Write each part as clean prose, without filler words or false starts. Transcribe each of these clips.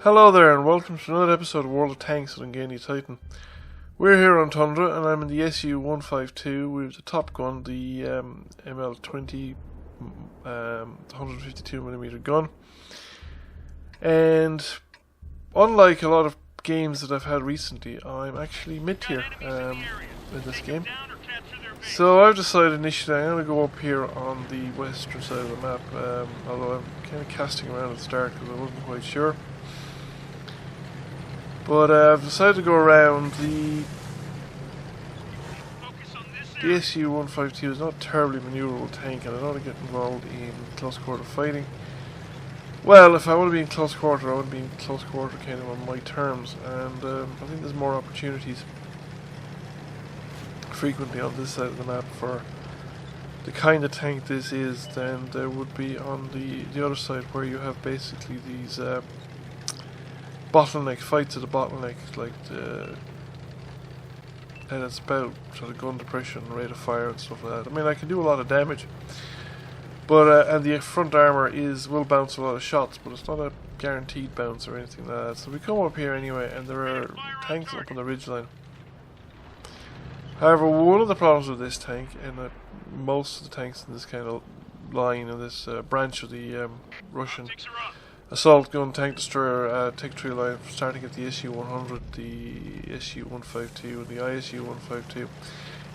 Hello there and welcome to another episode of World of Tanks with Ungainly Titan. We're here on Tundra and I'm in the SU-152 with the Top Gun, the ML-20 152mm gun. And unlike a lot of games that I've had recently, I'm actually mid-tier in this game. So I've decided initially I'm going to go up here on the western side of the map, although I'm kind of casting around at the start because I wasn't quite sure. But I've decided to go around. The SU-152 is not a terribly maneuverable tank, and I don't want to get involved in close quarter fighting. Well, if I want to be in close quarter, I want to be in close quarter kind of on my terms, and I think there's more opportunities frequently on this side of the map for the kind of tank this is than there would be on the other side, where you have basically these bottleneck fights at the bottleneck, like and it's about sort of gun depression, rate of fire and stuff like that. I mean, I can do a lot of damage, but and the front armor will bounce a lot of shots, but it's not a guaranteed bounce or anything like that. So we come up here anyway, and there are tanks up on the ridgeline. However, one of the problems with this tank, and most of the tanks in this kind of line, in this branch of the Russian assault gun tank destroyer Tech 3 line, starting at the SU-100, the SU-152 and the ISU-152,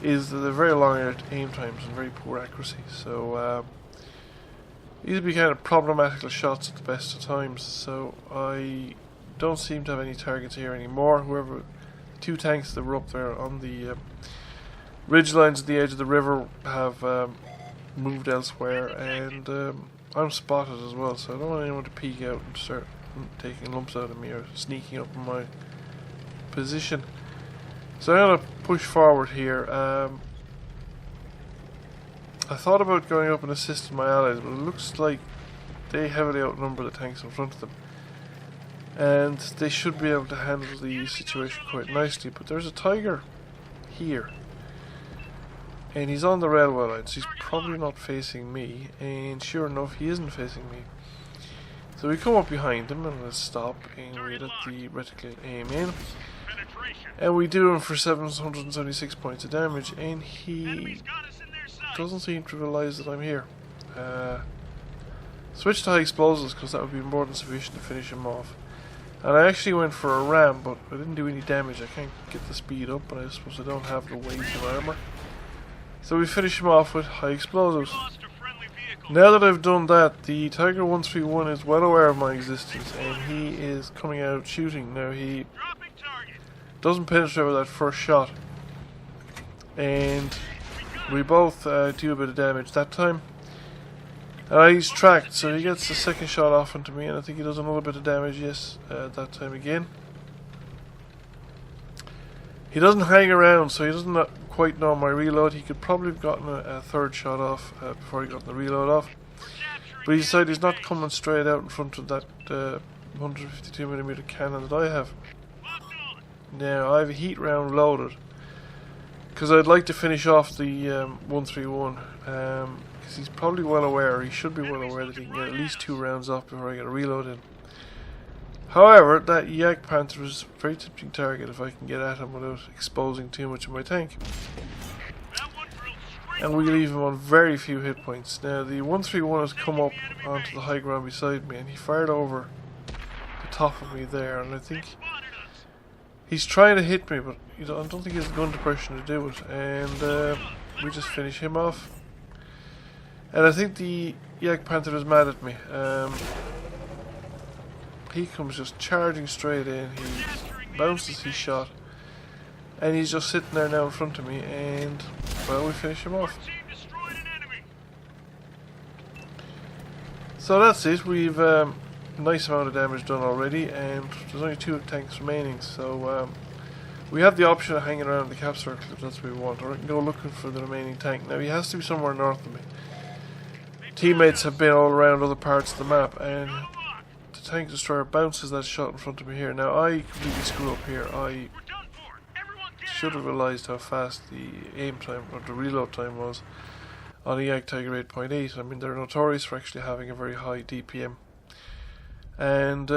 is the very long aim times and very poor accuracy. So these would be kind of problematical shots at the best of times. So I don't seem to have any targets here anymore. Whoever, two tanks that were up there on the ridge lines at the edge of the river have moved elsewhere, and I'm spotted as well, so I don't want anyone to peek out and start taking lumps out of me or sneaking up in my position. So I'm going to push forward here. I thought about going up and assisting my allies, but it looks like they heavily outnumber the tanks in front of them, and they should be able to handle the situation quite nicely. But there's a Tiger here, and he's on the railway line, so he's probably not facing me, and sure enough he isn't facing me. So we come up behind him and let's stop, and we let the reticle aim in, and we do him for 776 points of damage, and he doesn't seem to realise that I'm here. Switch to high explosives because that would be more than sufficient to finish him off. And I actually went for a ram, but I didn't do any damage. I can't get the speed up, but I suppose I don't have the weight of armour. So we finish him off with high explosives. Now that I've done that, the Tiger 131 is well aware of my existence, and he is coming out shooting. Now he doesn't penetrate with that first shot, and we both do a bit of damage that time. He's tracked, so he gets the second shot off into me, and I think he does another bit of damage, yes, that time again. He doesn't hang around, so he doesn't quite know my reload. He could probably have gotten a third shot off before he got the reload off, but he decided he's not coming straight out in front of that 152mm cannon that I have. Now I have a heat round loaded because I'd like to finish off the 131, because he's probably well aware, he should be well aware, that he can get at least 2 rounds off before I get a reload in. However, that Yak Panther is a very tempting target if I can get at him without exposing too much of my tank. And we leave him on very few hit points. Now the 131 has come up onto the high ground beside me, and he fired over the top of me there, and I think he's trying to hit me, but I don't think he has the gun depression to do it, and we just finish him off. And I think the Yak Panther is mad at me. He comes just charging straight in, he bounces his shot, and he's just sitting there now in front of me, and well, we finish him off. So that's it. We've a nice amount of damage done already, and there's only 2 tanks remaining, so we have the option of hanging around the cap circle if that's what we want, or I can go looking for the remaining tank. Now he has to be somewhere north of me. Teammates have been all around other parts of the map, and the tank destroyer bounces that shot in front of me here. Now I completely screw up here. I should have realised how fast the aim time or the reload time was on the Yak Tiger 8.8. I mean, they're notorious for actually having a very high DPM, and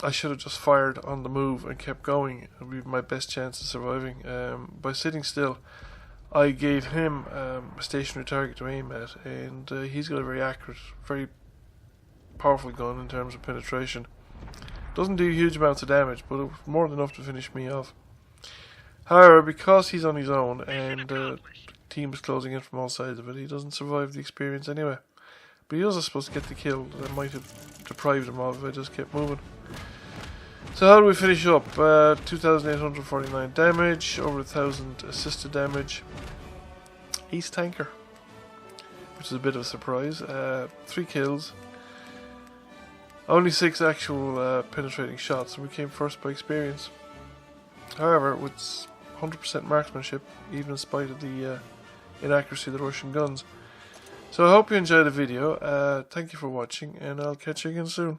I should have just fired on the move and kept going. It would be my best chance of surviving. By sitting still, I gave him a stationary target to aim at, and he's got a very accurate, very powerful gun in terms of penetration. Doesn't do huge amounts of damage, but it was more than enough to finish me off. However, because he's on his own and the team is closing in from all sides of it, he doesn't survive the experience anyway. But he was supposed to get the kill that I might have deprived him of if I just kept moving. So how do we finish up? 2,849 damage, over 1,000 assisted damage. Ace tanker, which is a bit of a surprise. 3 kills. Only 6 actual penetrating shots, and we came first by experience. However, with 100% marksmanship, even in spite of the inaccuracy of the Russian guns. So I hope you enjoyed the video. Thank you for watching, and I'll catch you again soon.